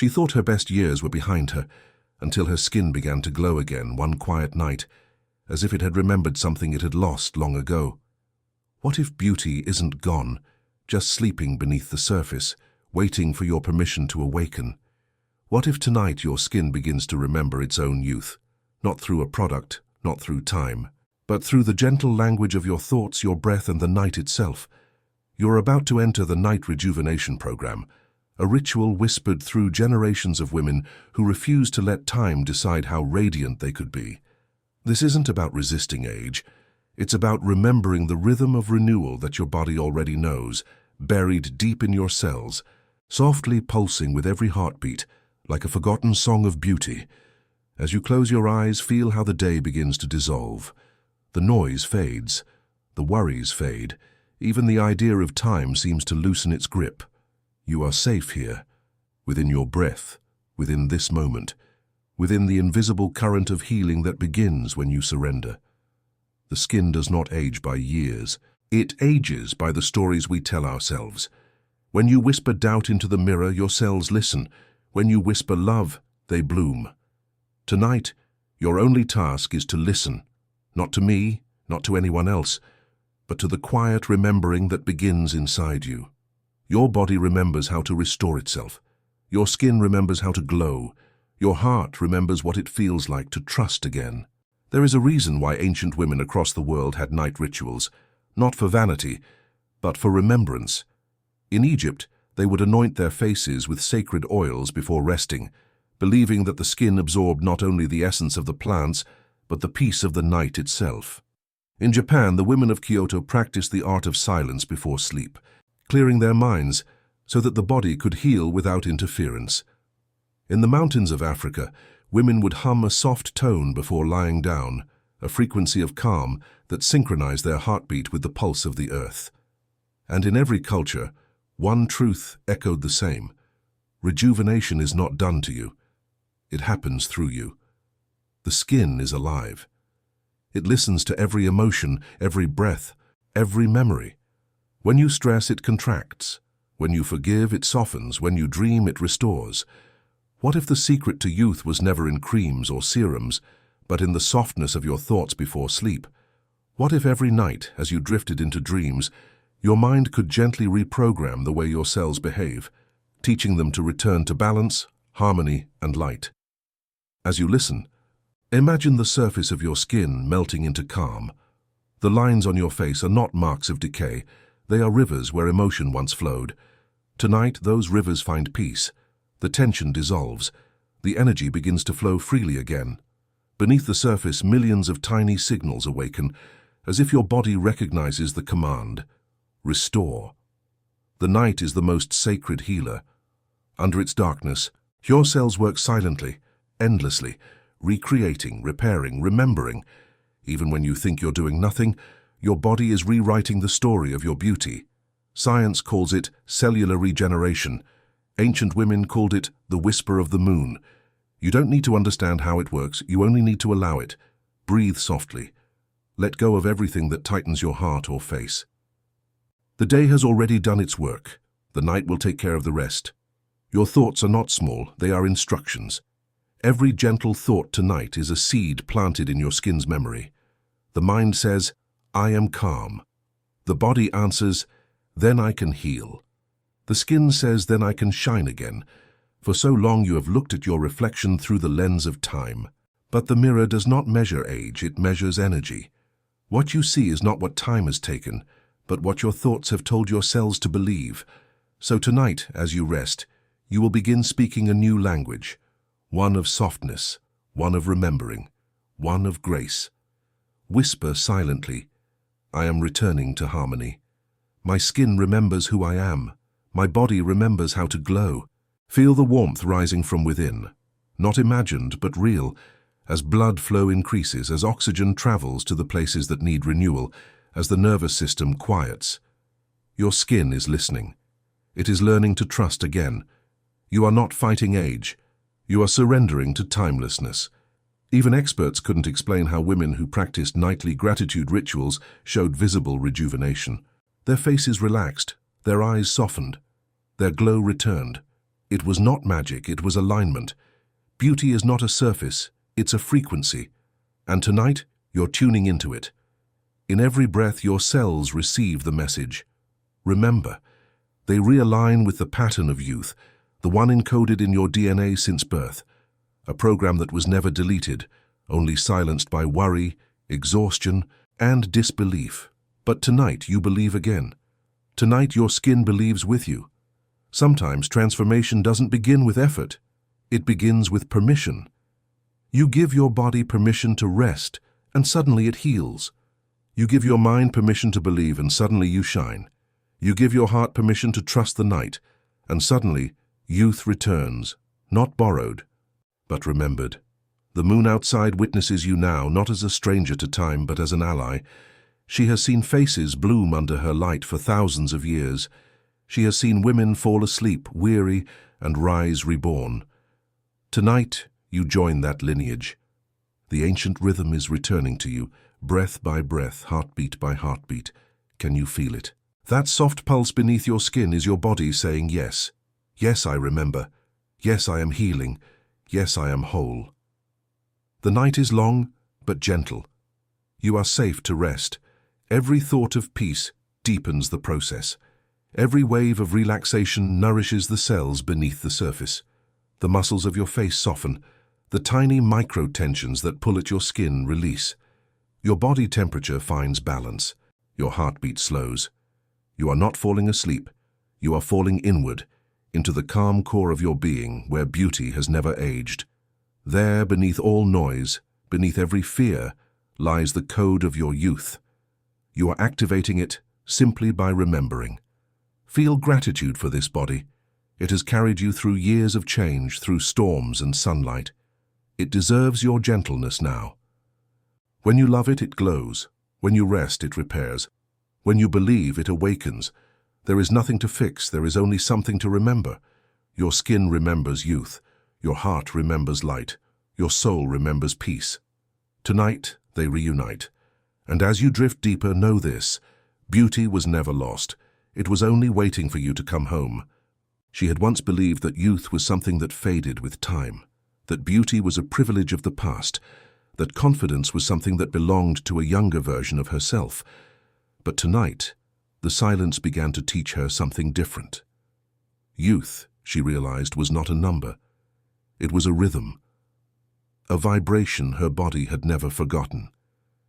She thought her best years were behind her, until her skin began to glow again one quiet night, as if it had remembered something it had lost long ago. What if beauty isn't gone, just sleeping beneath the surface, waiting for your permission to awaken? What if tonight your skin begins to remember its own youth, not through a product, not through time, but through the gentle language of your thoughts, your breath, and the night itself? You're about to enter the Night Rejuvenation Program, a ritual whispered through generations of women who refused to let time decide how radiant they could be. This isn't about resisting age. It's about remembering the rhythm of renewal that your body already knows, buried deep in your cells, softly pulsing with every heartbeat, like a forgotten song of beauty. As you close your eyes, feel how the day begins to dissolve. The noise fades, the worries fade, even the idea of time seems to loosen its grip. You are safe here, within your breath, within this moment, within the invisible current of healing that begins when you surrender. The skin does not age by years. It ages by the stories we tell ourselves. When you whisper doubt into the mirror, your cells listen. When you whisper love, they bloom. Tonight, your only task is to listen, not to me, not to anyone else, but to the quiet remembering that begins inside you. Your body remembers how to restore itself. Your skin remembers how to glow. Your heart remembers what it feels like to trust again. There is a reason why ancient women across the world had night rituals, not for vanity, but for remembrance. In Egypt, they would anoint their faces with sacred oils before resting, believing that the skin absorbed not only the essence of the plants, but the peace of the night itself. In Japan, the women of Kyoto practiced the art of silence before sleep, clearing their minds so that the body could heal without interference. In the mountains of Africa, women would hum a soft tone before lying down, a frequency of calm that synchronized their heartbeat with the pulse of the earth. And in every culture, one truth echoed the same. Rejuvenation is not done to you. It happens through you. The skin is alive. It listens to every emotion, every breath, every memory. When you stress, it contracts. When you forgive, it softens. When you dream, it restores. What if the secret to youth was never in creams or serums, but in the softness of your thoughts before sleep? What if every night, as you drifted into dreams, your mind could gently reprogram the way your cells behave, teaching them to return to balance, harmony, and light? As you listen, imagine the surface of your skin melting into calm. The lines on your face are not marks of decay. They are rivers where emotion once flowed. Tonight, those rivers find peace. The tension dissolves. The energy begins to flow freely again. Beneath the surface, millions of tiny signals awaken, as if your body recognizes the command. Restore. The night is the most sacred healer. Under its darkness, your cells work silently, endlessly, recreating, repairing, remembering. Even when you think you're doing nothing, your body is rewriting the story of your beauty. Science calls it cellular regeneration. Ancient women called it the whisper of the moon. You don't need to understand how it works, you only need to allow it. Breathe softly. Let go of everything that tightens your heart or face. The day has already done its work. The night will take care of the rest. Your thoughts are not small, they are instructions. Every gentle thought tonight is a seed planted in your skin's memory. The mind says, I am calm. The body answers, then I can heal. The skin says, then I can shine again. For so long you have looked at your reflection through the lens of time. But the mirror does not measure age, it measures energy. What you see is not what time has taken, but what your thoughts have told your cells to believe. So tonight, as you rest, you will begin speaking a new language. One of softness, one of remembering, one of grace. Whisper silently, I am returning to harmony. My skin remembers who I am. My body remembers how to glow. Feel the warmth rising from within, not imagined but real, as blood flow increases, as oxygen travels to the places that need renewal, as the nervous system quiets. Your skin is listening. It is learning to trust again. You are not fighting age. You are surrendering to timelessness. Even experts couldn't explain how women who practiced nightly gratitude rituals showed visible rejuvenation. Their faces relaxed, their eyes softened, their glow returned, It was not magic, it was alignment. Beauty is not a surface, it's a frequency. And tonight, you're tuning into it. In every breath, your cells receive the message. Remember, they realign with the pattern of youth, the one encoded in your DNA since birth. A program that was never deleted, only silenced by worry, exhaustion, and disbelief. But tonight, you believe again. Tonight, your skin believes with you. Sometimes transformation doesn't begin with effort. It begins with permission. You give your body permission to rest, and suddenly it heals. You give your mind permission to believe, and suddenly you shine. You give your heart permission to trust the night, and suddenly youth returns, not borrowed, but remembered. The moon outside witnesses you now, not as a stranger to time, but as an ally. She has seen faces bloom under her light for thousands of years. She has seen women fall asleep, weary, and rise reborn. Tonight, you join that lineage. The ancient rhythm is returning to you, breath by breath, heartbeat by heartbeat. Can you feel it? That soft pulse beneath your skin is your body saying yes. Yes, I remember. Yes, I am healing. Yes, I am whole. The night is long, but gentle. You are safe to rest. Every thought of peace deepens the process. Every wave of relaxation nourishes the cells beneath the surface. The muscles of your face soften. The tiny micro-tensions that pull at your skin release. Your body temperature finds balance. Your heartbeat slows. You are not falling asleep. You are falling inward, into the calm core of your being where beauty has never aged. There, beneath all noise, beneath every fear, lies the code of your youth. You are activating it simply by remembering. Feel gratitude for this body. It has carried you through years of change, through storms and sunlight. It deserves your gentleness now. When you love it, it glows. When you rest, it repairs. When you believe, it awakens. There is nothing to fix, there is only something to remember. Your skin remembers youth. Your heart remembers light. Your soul remembers peace. Tonight, they reunite. And as you drift deeper, know this. Beauty was never lost. It was only waiting for you to come home. She had once believed that youth was something that faded with time, that beauty was a privilege of the past, that confidence was something that belonged to a younger version of herself. But tonight, the silence began to teach her something different. Youth, she realized, was not a number. It was a rhythm, a vibration her body had never forgotten.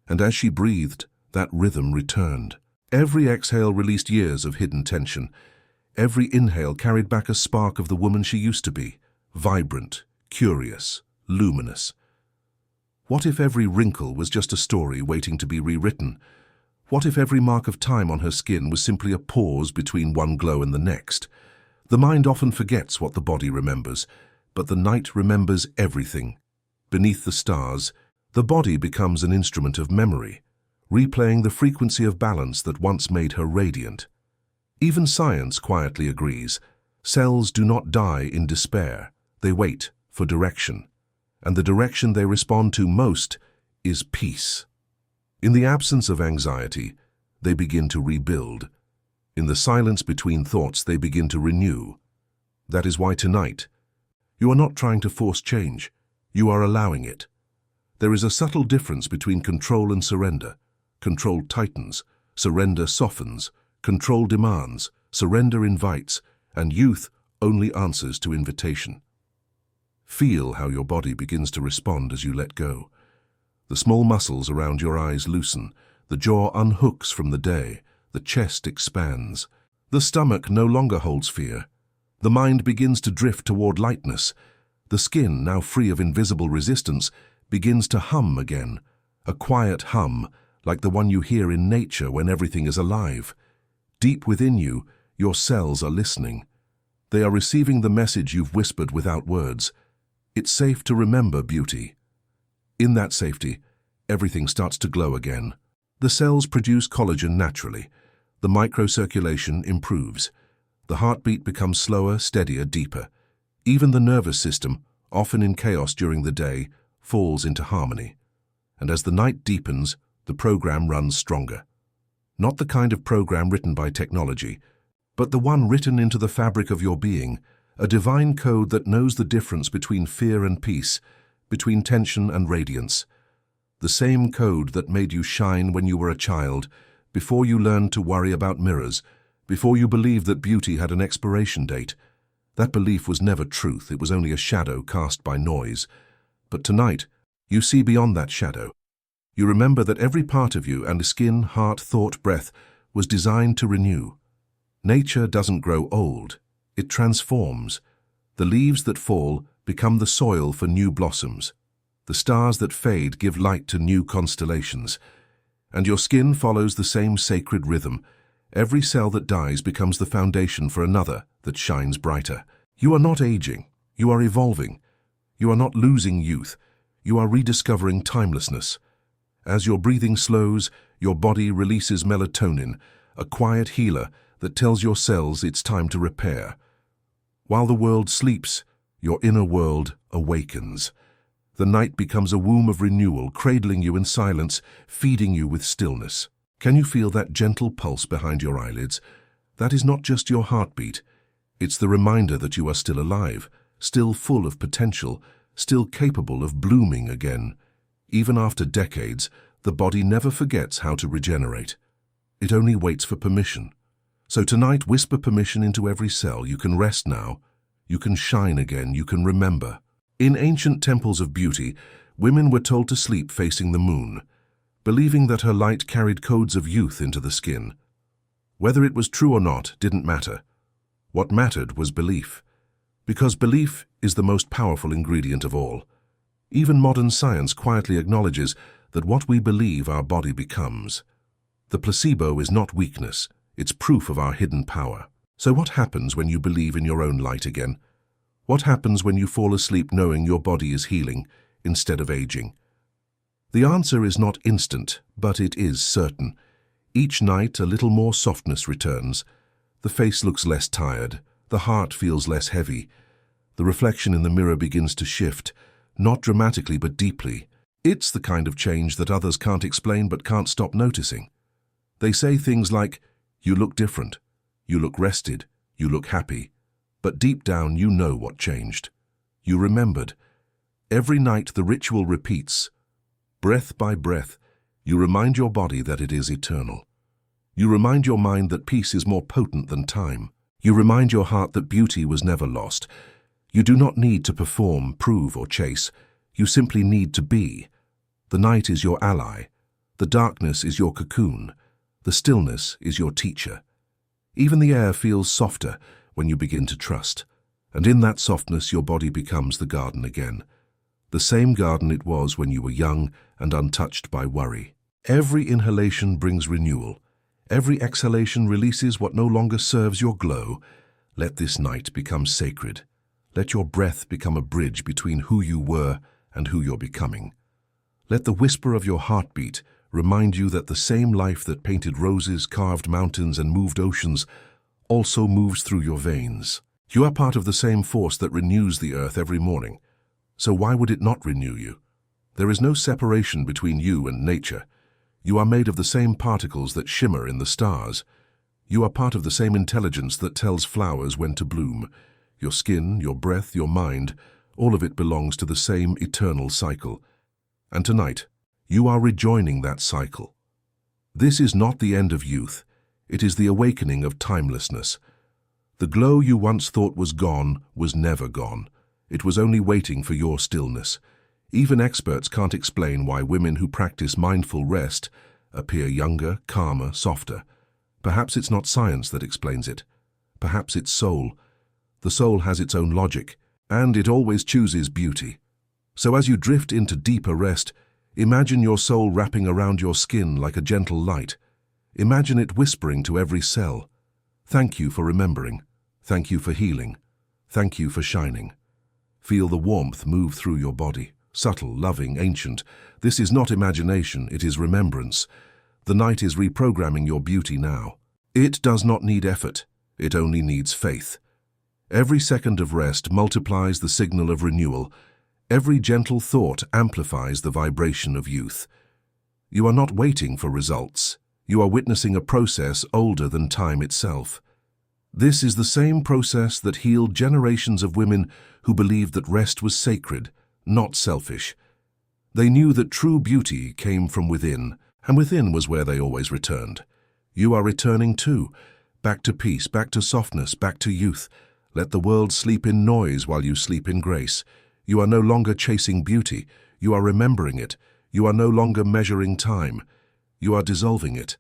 And as she breathed, that rhythm returned. Every exhale released years of hidden tension. Every inhale carried back a spark of the woman she used to be, vibrant, curious, luminous. What if every wrinkle was just a story waiting to be rewritten? What if every mark of time on her skin was simply a pause between one glow and the next? The mind often forgets what the body remembers, but the night remembers everything. Beneath the stars, the body becomes an instrument of memory, replaying the frequency of balance that once made her radiant. Even science quietly agrees. Cells do not die in despair. They wait for direction. And the direction they respond to most is peace. In the absence of anxiety, they begin to rebuild. In the silence between thoughts, they begin to renew. That is why tonight, you are not trying to force change. You are allowing it. There is a subtle difference between control and surrender. Control tightens, surrender softens. Control demands, surrender invites, and youth only answers to invitation. Feel how your body begins to respond as you let go. The small muscles around your eyes loosen, the jaw unhooks from the day, the chest expands. The stomach no longer holds fear. The mind begins to drift toward lightness. The skin, now free of invisible resistance, begins to hum again, a quiet hum like the one you hear in nature when everything is alive. Deep within you, your cells are listening. They are receiving the message you've whispered without words. It's safe to remember beauty. In that safety, everything starts to glow again. The cells produce collagen naturally. The microcirculation improves. The heartbeat becomes slower, steadier, deeper. Even the nervous system, often in chaos during the day, falls into harmony. And as the night deepens, the program runs stronger. Not the kind of program written by technology, but the one written into the fabric of your being, a divine code that knows the difference between fear and peace, between tension and radiance. The same code that made you shine when you were a child, before you learned to worry about mirrors, before you believed that beauty had an expiration date. That belief was never truth, it was only a shadow cast by noise. But tonight, you see beyond that shadow. You remember that every part of you and skin, heart, thought, breath was designed to renew. Nature doesn't grow old, it transforms. The leaves that fall become the soil for new blossoms. The stars that fade give light to new constellations. And your skin follows the same sacred rhythm. Every cell that dies becomes the foundation for another that shines brighter. You are not aging, you are evolving. You are not losing youth, you are rediscovering timelessness. As your breathing slows, your body releases melatonin, a quiet healer that tells your cells it's time to repair. While the world sleeps, your inner world awakens. The night becomes a womb of renewal, cradling you in silence, feeding you with stillness. Can you feel that gentle pulse behind your eyelids? That is not just your heartbeat. It's the reminder that you are still alive, still full of potential, still capable of blooming again. Even after decades, the body never forgets how to regenerate. It only waits for permission. So tonight, whisper permission into every cell. You can rest now. You can shine again. You can remember. In ancient temples of beauty, women were told to sleep facing the moon, believing that her light carried codes of youth into the skin. Whether it was true or not didn't matter. What mattered was belief, because belief is the most powerful ingredient of all. Even modern science quietly acknowledges that what we believe our body becomes. The placebo is not weakness, it's proof of our hidden power. So what happens when you believe in your own light again? What happens when you fall asleep knowing your body is healing instead of aging? The answer is not instant, but it is certain. Each night a little more softness returns. The face looks less tired, the heart feels less heavy. The reflection in the mirror begins to shift, not dramatically but deeply. It's the kind of change that others can't explain but can't stop noticing. They say things like, "You look different, you look rested, you look happy." But deep down you know what changed. You remembered. Every night the ritual repeats. Breath by breath, you remind your body that it is eternal. You remind your mind that peace is more potent than time. You remind your heart that beauty was never lost. You do not need to perform, prove, or chase. You simply need to be. The night is your ally. The darkness is your cocoon. The stillness is your teacher. Even the air feels softer when you begin to trust. And in that softness your body becomes the garden again. The same garden it was when you were young and untouched by worry. Every inhalation brings renewal. Every exhalation releases what no longer serves your glow. Let this night become sacred. Let your breath become a bridge between who you were and who you're becoming. Let the whisper of your heartbeat remind you that the same life that painted roses, carved mountains, and moved oceans also moves through your veins. You are part of the same force that renews the earth every morning. So why would it not renew you? There is no separation between you and nature. You are made of the same particles that shimmer in the stars. You are part of the same intelligence that tells flowers when to bloom. Your skin, your breath, your mind, all of it belongs to the same eternal cycle. And tonight, you are rejoining that cycle. This is not the end of youth. It is the awakening of timelessness. The glow you once thought was gone was never gone. It was only waiting for your stillness. Even experts can't explain why women who practice mindful rest appear younger, calmer, softer. Perhaps it's not science that explains it. Perhaps it's soul. The soul has its own logic, and it always chooses beauty. So as you drift into deeper rest, imagine your soul wrapping around your skin like a gentle light. Imagine it whispering to every cell. Thank you for remembering. Thank you for healing. Thank you for shining. Feel the warmth move through your body. Subtle, loving, ancient. This is not imagination, it is remembrance. The night is reprogramming your beauty now. It does not need effort, it only needs faith. Every second of rest multiplies the signal of renewal. Every gentle thought amplifies the vibration of youth. You are not waiting for results. You are witnessing a process older than time itself. This is the same process that healed generations of women who believed that rest was sacred, not selfish. They knew that true beauty came from within, and within was where they always returned. You are returning too, back to peace, back to softness, back to youth. Let the world sleep in noise while you sleep in grace. You are no longer chasing beauty, you are remembering it. You are no longer measuring time, you are dissolving it.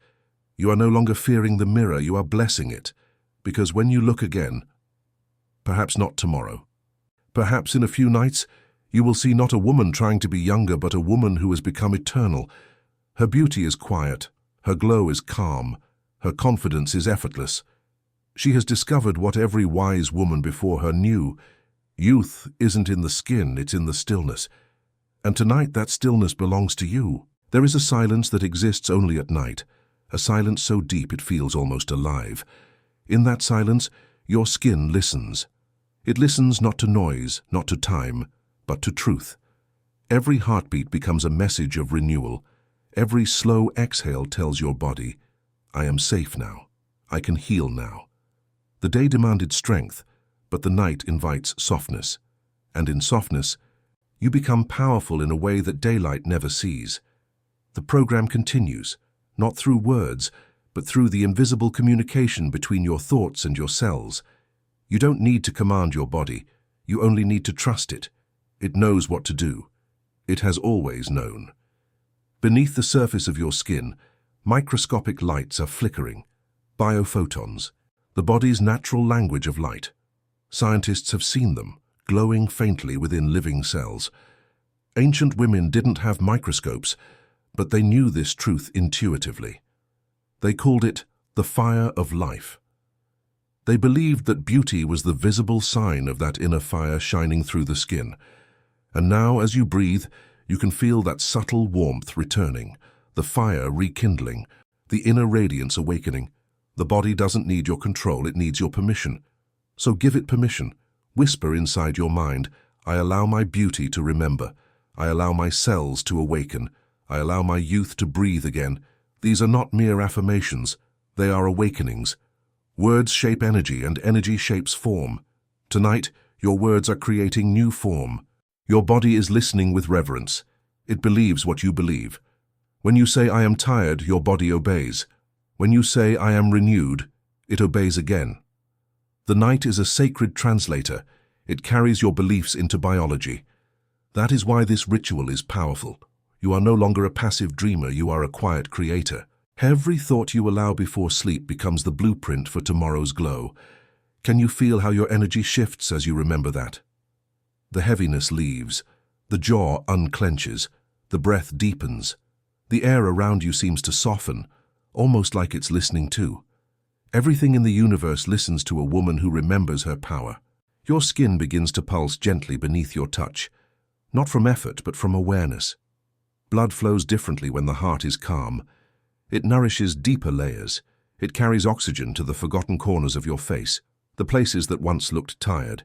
You are no longer fearing the mirror, you are blessing it. Because when you look again, perhaps not tomorrow, perhaps in a few nights, you will see not a woman trying to be younger, but a woman who has become eternal. Her beauty is quiet, her glow is calm, her confidence is effortless. She has discovered what every wise woman before her knew. Youth isn't in the skin, it's in the stillness. And tonight that stillness belongs to you. There is a silence that exists only at night, a silence so deep it feels almost alive. In that silence, your skin listens. It listens not to noise, not to time, but to truth. Every heartbeat becomes a message of renewal. Every slow exhale tells your body, I am safe now. I can heal now. The day demanded strength, but the night invites softness. And in softness, you become powerful in a way that daylight never sees. The program continues, not through words, but through the invisible communication between your thoughts and your cells. You don't need to command your body, you only need to trust it. It knows what to do. It has always known. Beneath the surface of your skin, microscopic lights are flickering. Biophotons, the body's natural language of light. Scientists have seen them, glowing faintly within living cells. Ancient women didn't have microscopes, but they knew this truth intuitively. They called it the fire of life. They believed that beauty was the visible sign of that inner fire shining through the skin. And now, as you breathe, you can feel that subtle warmth returning, the fire rekindling, the inner radiance awakening. The body doesn't need your control, it needs your permission. So give it permission. Whisper inside your mind, I allow my beauty to remember. I allow my cells to awaken. I allow my youth to breathe again. These are not mere affirmations, they are awakenings. Words shape energy, and energy shapes form. Tonight, your words are creating new form. Your body is listening with reverence. It believes what you believe. When you say, I am tired, your body obeys. When you say, I am renewed, it obeys again. The night is a sacred translator. It carries your beliefs into biology. That is why this ritual is powerful. You are no longer a passive dreamer, you are a quiet creator. Every thought you allow before sleep becomes the blueprint for tomorrow's glow. Can you feel how your energy shifts as you remember that? The heaviness leaves, the jaw unclenches, the breath deepens. The air around you seems to soften, almost like it's listening too. Everything in the universe listens to a woman who remembers her power. Your skin begins to pulse gently beneath your touch, not from effort but from awareness. Blood flows differently when the heart is calm. It nourishes deeper layers. It carries oxygen to the forgotten corners of your face, the places that once looked tired.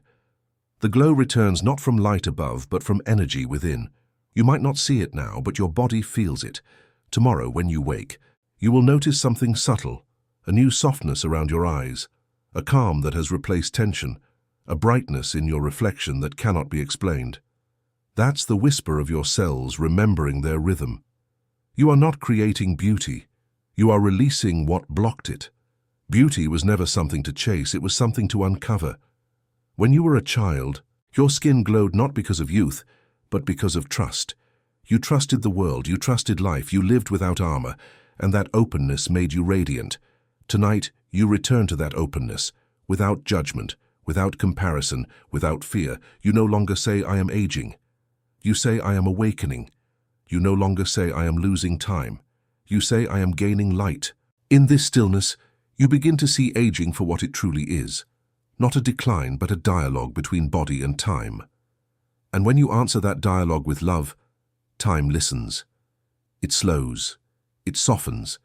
The glow returns not from light above, but from energy within. You might not see it now, but your body feels it. Tomorrow, when you wake, you will notice something subtle, a new softness around your eyes, a calm that has replaced tension, a brightness in your reflection that cannot be explained. That's the whisper of your cells remembering their rhythm. You are not creating beauty. You are releasing what blocked it. Beauty was never something to chase, it was something to uncover. When you were a child, your skin glowed not because of youth, but because of trust. You trusted the world, you trusted life, you lived without armor, and that openness made you radiant. Tonight, you return to that openness, without judgment, without comparison, without fear. You no longer say, I am aging. You say, I am awakening. You no longer say, I am losing time. You say, I am gaining light. In this stillness, you begin to see aging for what it truly is. Not a decline, but a dialogue between body and time. And when you answer that dialogue with love, time listens. It slows. It softens.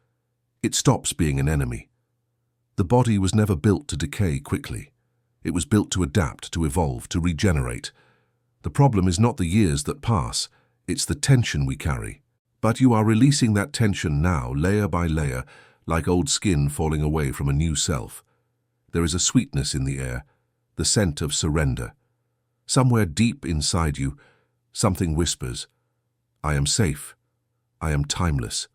It stops being an enemy. The body was never built to decay quickly. It was built to adapt, to evolve, to regenerate. The problem is not the years that pass, it's the tension we carry. But you are releasing that tension now, layer by layer, like old skin falling away from a new self. There is a sweetness in the air, the scent of surrender. Somewhere deep inside you, something whispers, I am safe, I am timeless,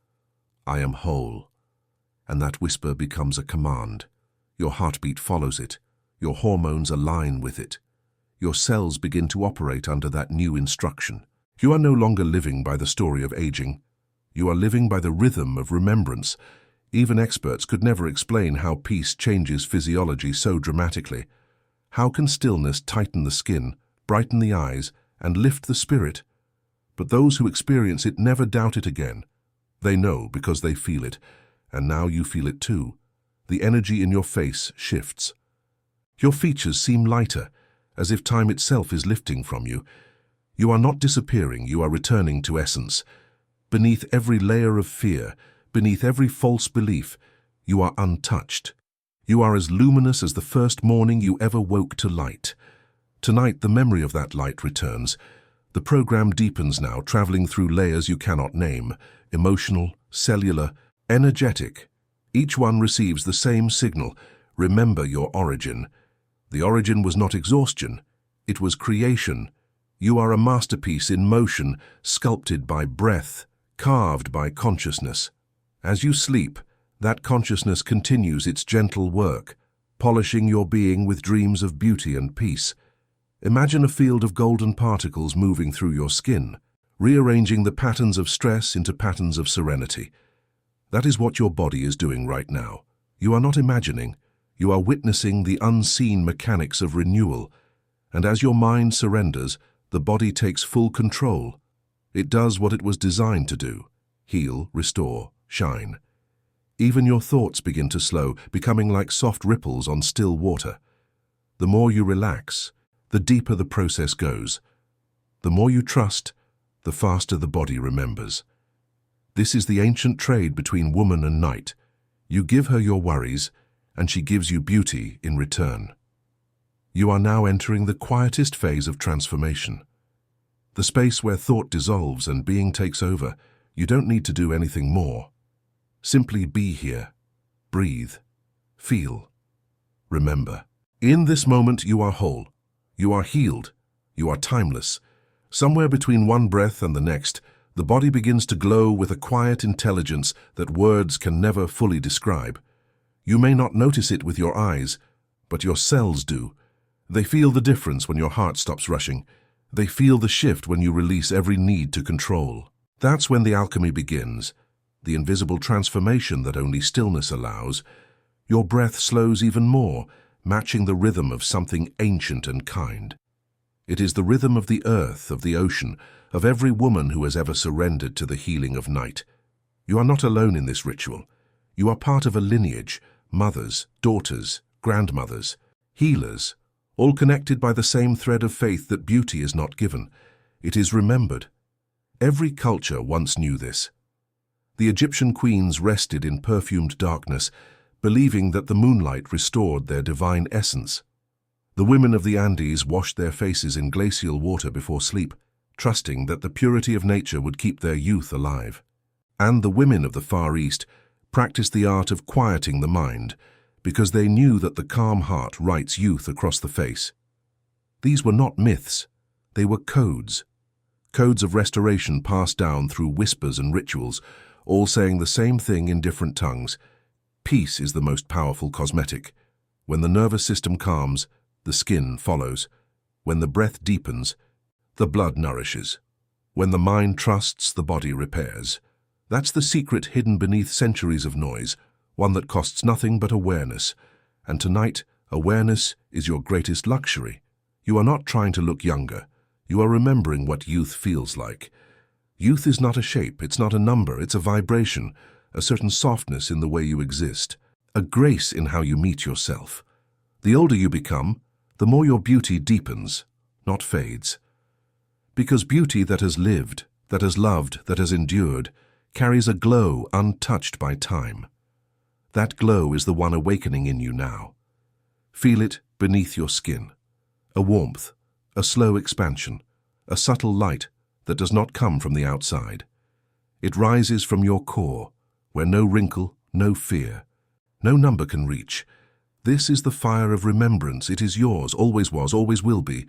I am whole. And that whisper becomes a command. Your heartbeat follows it, your hormones align with it. Your cells begin to operate under that new instruction. You are no longer living by the story of aging. You are living by the rhythm of remembrance. Even experts could never explain how peace changes physiology so dramatically. How can stillness tighten the skin, brighten the eyes, and lift the spirit? But those who experience it never doubt it again. They know because they feel it, and now you feel it too. The energy in your face shifts. Your features seem lighter, as if time itself is lifting from you. You are not disappearing, you are returning to essence. Beneath every layer of fear, beneath every false belief, you are untouched. You are as luminous as the first morning you ever woke to light. Tonight, the memory of that light returns. The program deepens now, traveling through layers you cannot name, emotional, cellular, energetic. Each one receives the same signal. Remember your origin. The origin was not exhaustion. It was creation. You are a masterpiece in motion, sculpted by breath, carved by consciousness. As you sleep, that consciousness continues its gentle work, polishing your being with dreams of beauty and peace. Imagine a field of golden particles moving through your skin, rearranging the patterns of stress into patterns of serenity. That is what your body is doing right now. You are not imagining. You are witnessing the unseen mechanics of renewal. And as your mind surrenders, the body takes full control. It does what it was designed to do: heal, restore, shine. Even your thoughts begin to slow, becoming like soft ripples on still water. The more you relax, the deeper the process goes. The more you trust, the faster the body remembers. This is the ancient trade between woman and night. You give her your worries, and she gives you beauty in return. You are now entering the quietest phase of transformation. The space where thought dissolves and being takes over. You don't need to do anything more. Simply be here. Breathe. Feel. Remember. In this moment you are whole. You are healed. You are timeless. Somewhere between one breath and the next, the body begins to glow with a quiet intelligence that words can never fully describe. You may not notice it with your eyes, but your cells do. They feel the difference when your heart stops rushing. They feel the shift when you release every need to control. That's when the alchemy begins, the invisible transformation that only stillness allows. Your breath slows even more, matching the rhythm of something ancient and kind. It is the rhythm of the earth, of the ocean, of every woman who has ever surrendered to the healing of night. You are not alone in this ritual. You are part of a lineage, mothers, daughters, grandmothers, healers, all connected by the same thread of faith that beauty is not given. It is remembered. Every culture once knew this. The Egyptian queens rested in perfumed darkness, believing that the moonlight restored their divine essence. The women of the Andes washed their faces in glacial water before sleep, trusting that the purity of nature would keep their youth alive. And the women of the Far East practiced the art of quieting the mind, because they knew that the calm heart writes youth across the face. These were not myths, they were codes. Codes of restoration passed down through whispers and rituals, all saying the same thing in different tongues. Peace is the most powerful cosmetic. When the nervous system calms, the skin follows. When the breath deepens, the blood nourishes. When the mind trusts, the body repairs. That's the secret hidden beneath centuries of noise, one that costs nothing but awareness. And tonight, awareness is your greatest luxury. You are not trying to look younger. You are remembering what youth feels like. Youth is not a shape, it's not a number, it's a vibration, a certain softness in the way you exist, a grace in how you meet yourself. The older you become, the more your beauty deepens, not fades. Because beauty that has lived, that has loved, that has endured, carries a glow untouched by time. That glow is the one awakening in you now. Feel it beneath your skin. A warmth, a slow expansion, a subtle light that does not come from the outside. It rises from your core, where no wrinkle, no fear, no number can reach. This is the fire of remembrance. It is yours, always was, always will be.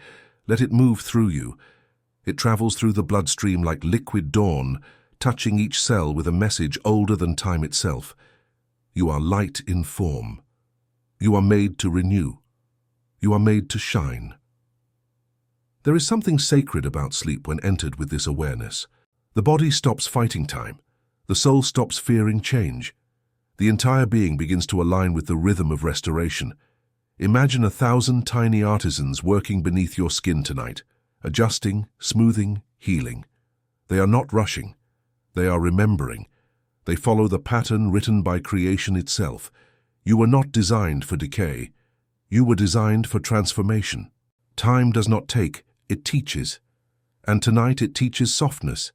Let it move through you. It travels through the bloodstream like liquid dawn, touching each cell with a message older than time itself. You are light in form. You are made to renew. You are made to shine. There is something sacred about sleep when entered with this awareness. The body stops fighting time. The soul stops fearing change. The entire being begins to align with the rhythm of restoration. Imagine 1,000 tiny artisans working beneath your skin tonight, adjusting, smoothing, healing. They are not rushing. They are remembering. They follow the pattern written by creation itself. You were not designed for decay. You were designed for transformation. Time does not take, it teaches. And tonight it teaches softness.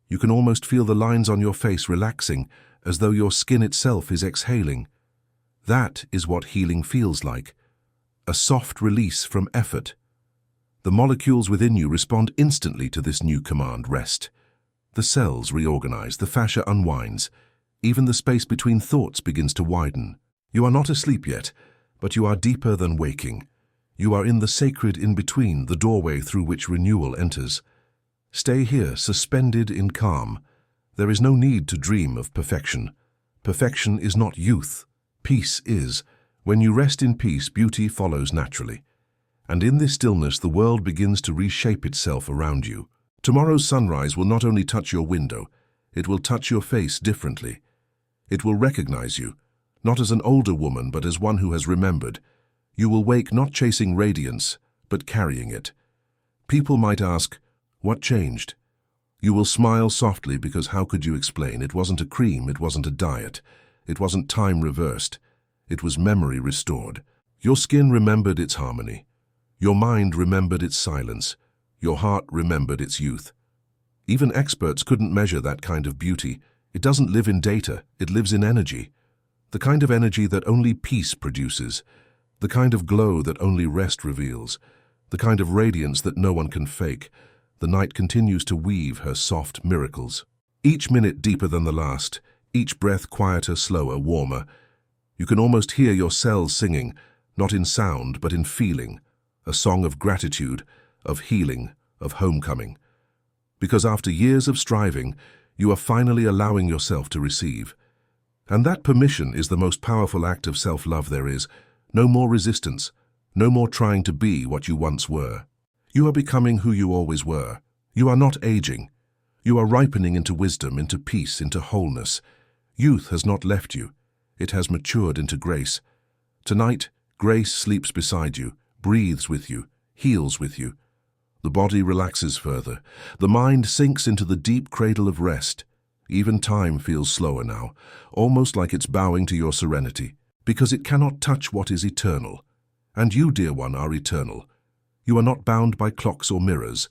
You can almost feel the lines on your face relaxing, as though your skin itself is exhaling. That is what healing feels like. A soft release from effort. The molecules within you respond instantly to this new command, rest. The cells reorganize, the fascia unwinds. Even the space between thoughts begins to widen. You are not asleep yet, but you are deeper than waking. You are in the sacred in-between, the doorway through which renewal enters. Stay here, suspended in calm. There is no need to dream of perfection. Perfection is not youth. Peace is. When you rest in peace, beauty follows naturally. And in this stillness, the world begins to reshape itself around you. Tomorrow's sunrise will not only touch your window, it will touch your face differently. It will recognize you, not as an older woman, but as one who has remembered. You will wake not chasing radiance, but carrying it. People might ask, what changed? You will smile softly because how could you explain? It wasn't a cream, it wasn't a diet. It wasn't time reversed. It was memory restored. Your skin remembered its harmony. Your mind remembered its silence. Your heart remembered its youth. Even experts couldn't measure that kind of beauty. It doesn't live in data, it lives in energy. The kind of energy that only peace produces. The kind of glow that only rest reveals. The kind of radiance that no one can fake. The night continues to weave her soft miracles. Each minute deeper than the last, each breath quieter, slower, warmer. You can almost hear your cells singing, not in sound, but in feeling. A song of gratitude, of healing, of homecoming. Because after years of striving, you are finally allowing yourself to receive. And that permission is the most powerful act of self-love there is. No more resistance, no more trying to be what you once were. You are becoming who you always were. You are not aging. You are ripening into wisdom, into peace, into wholeness. Youth has not left you. It has matured into grace. Tonight, grace sleeps beside you, breathes with you, heals with you. The body relaxes further. The mind sinks into the deep cradle of rest. Even time feels slower now, almost like it's bowing to your serenity, because it cannot touch what is eternal. And you, dear one, are eternal. You are not bound by clocks or mirrors.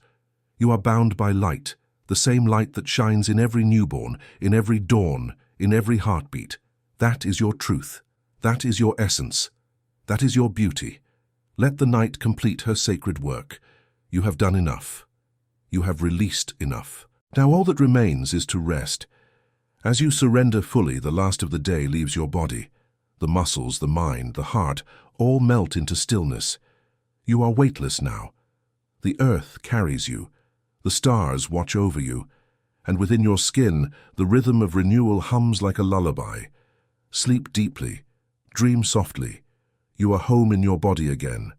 You are bound by light, the same light that shines in every newborn, in every dawn, in every heartbeat. That is your truth. That is your essence. That is your beauty. Let the night complete her sacred work. You have done enough. You have released enough. Now all that remains is to rest. As you surrender fully, the last of the day leaves your body. The muscles, the mind, the heart, all melt into stillness. You are weightless now. The earth carries you. The stars watch over you. And within your skin, the rhythm of renewal hums like a lullaby. Sleep deeply. Dream softly. You are home in your body again.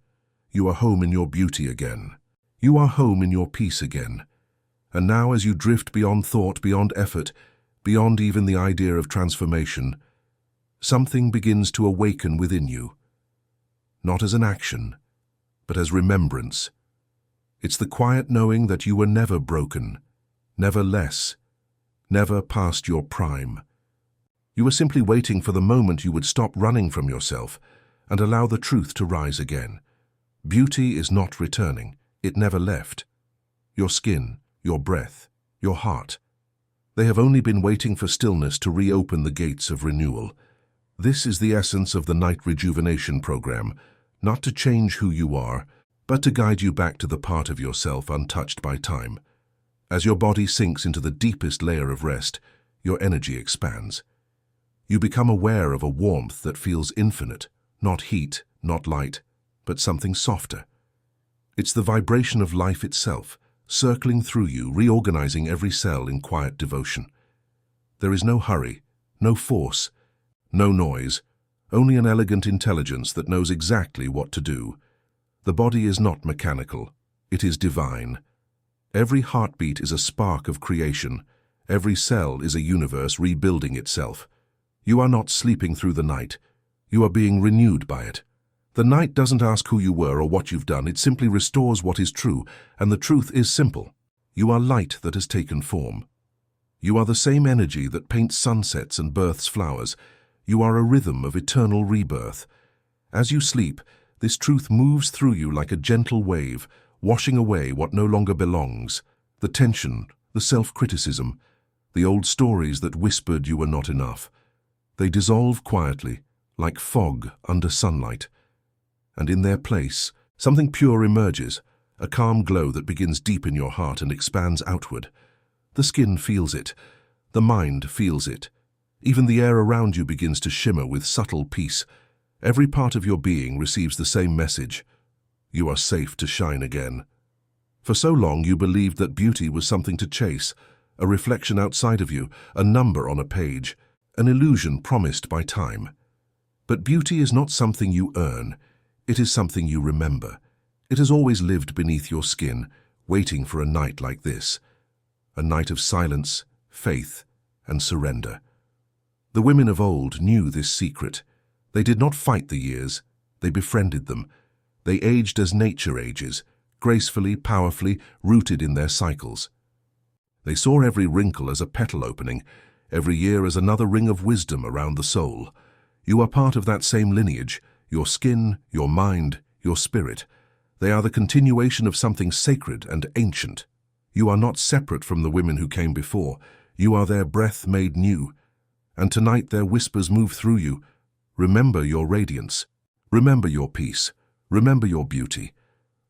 You are home in your beauty again. You are home in your peace again. And now as you drift beyond thought, beyond effort, beyond even the idea of transformation, something begins to awaken within you. Not as an action, but as remembrance. It's the quiet knowing that you were never broken, never less, never past your prime. You were simply waiting for the moment you would stop running from yourself and allow the truth to rise again. Beauty is not returning. It never left. Your skin, your breath, your heart. They have only been waiting for stillness to reopen the gates of renewal. This is the essence of the Night Rejuvenation Program, not to change who you are, but to guide you back to the part of yourself untouched by time. As your body sinks into the deepest layer of rest, your energy expands. You become aware of a warmth that feels infinite, Not heat, not light, but something softer. It's the vibration of life itself, circling through you, reorganizing every cell in quiet devotion. There is no hurry, no force, no noise, only an elegant intelligence that knows exactly what to do. The body is not mechanical, it is divine. Every heartbeat is a spark of creation. Every cell is a universe rebuilding itself. You are not sleeping through the night. You are being renewed by it. The night doesn't ask who you were or what you've done. It simply restores what is true, and the truth is simple. You are light that has taken form. You are the same energy that paints sunsets and births flowers. You are a rhythm of eternal rebirth. As you sleep, this truth moves through you like a gentle wave, washing away what no longer belongs, the tension, the self-criticism, the old stories that whispered you were not enough. They dissolve quietly, like fog under sunlight. And in their place, something pure emerges, a calm glow that begins deep in your heart and expands outward. The skin feels it. The mind feels it. Even the air around you begins to shimmer with subtle peace. Every part of your being receives the same message. You are safe to shine again. For so long you believed that beauty was something to chase, a reflection outside of you, a number on a page, an illusion promised by time. But beauty is not something you earn. It is something you remember. It has always lived beneath your skin, waiting for a night like this. A night of silence, faith, and surrender. The women of old knew this secret. They did not fight the years. They befriended them. They aged as nature ages, gracefully, powerfully, rooted in their cycles. They saw every wrinkle as a petal opening, every year as another ring of wisdom around the soul. You are part of that same lineage, your skin, your mind, your spirit. They are the continuation of something sacred and ancient. You are not separate from the women who came before. You are their breath made new. And tonight their whispers move through you. Remember your radiance. Remember your peace. Remember your beauty.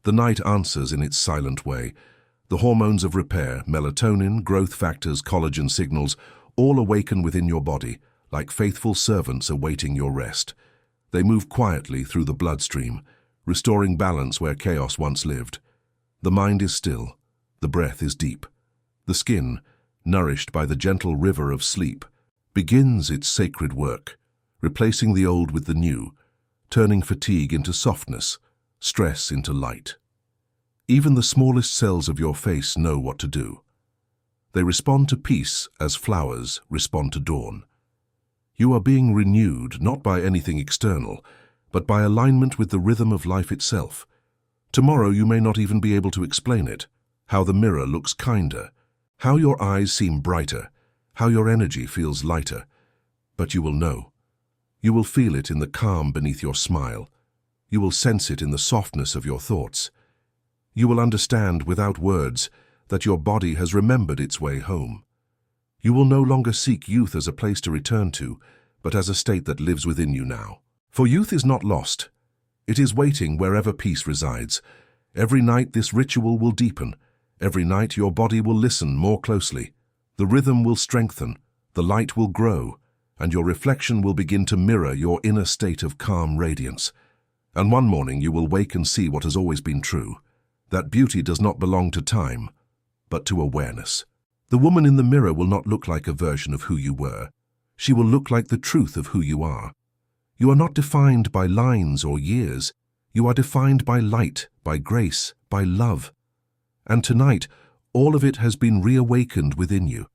The night answers in its silent way. The hormones of repair, melatonin, growth factors, collagen signals, all awaken within your body, like faithful servants awaiting your rest. They move quietly through the bloodstream, restoring balance where chaos once lived. The mind is still. The breath is deep. The skin, nourished by the gentle river of sleep, begins its sacred work, replacing the old with the new, turning fatigue into softness, stress into light. Even the smallest cells of your face know what to do. They respond to peace as flowers respond to dawn. You are being renewed not by anything external, but by alignment with the rhythm of life itself. Tomorrow you may not even be able to explain it, how the mirror looks kinder, how your eyes seem brighter, how your energy feels lighter. But you will know. You will feel it in the calm beneath your smile. You will sense it in the softness of your thoughts. You will understand without words that your body has remembered its way home. You will no longer seek youth as a place to return to, but as a state that lives within you now. For youth is not lost. It is waiting wherever peace resides. Every night this ritual will deepen. Every night your body will listen more closely. The rhythm will strengthen, the light will grow, and your reflection will begin to mirror your inner state of calm radiance. And one morning you will wake and see what has always been true, that beauty does not belong to time, but to awareness. The woman in the mirror will not look like a version of who you were. She will look like the truth of who you are. You are not defined by lines or years. You are defined by light, by grace, by love. And tonight, all of it has been reawakened within you.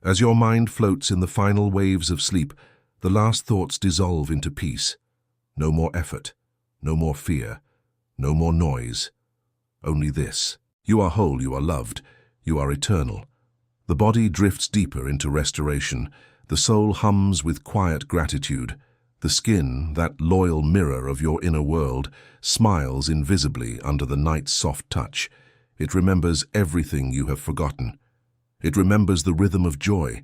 As your mind floats in the final waves of sleep, the last thoughts dissolve into peace. No more effort, no more fear, no more noise. Only this. You are whole, you are loved, you are eternal. The body drifts deeper into restoration. The soul hums with quiet gratitude. The skin, that loyal mirror of your inner world, smiles invisibly under the night's soft touch. It remembers everything you have forgotten. It remembers the rhythm of joy.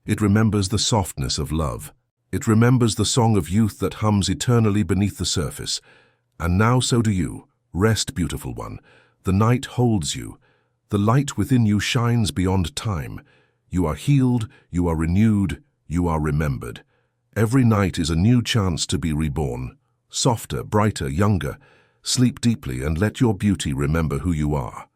It remembers the softness of love. It remembers the song of youth that hums eternally beneath the surface. And now so do you. Rest, beautiful one. The night holds you. The light within you shines beyond time. You are healed, you are renewed, you are remembered. Every night is a new chance to be reborn. softer, brighter, younger. Sleep deeply and let your beauty remember who you are.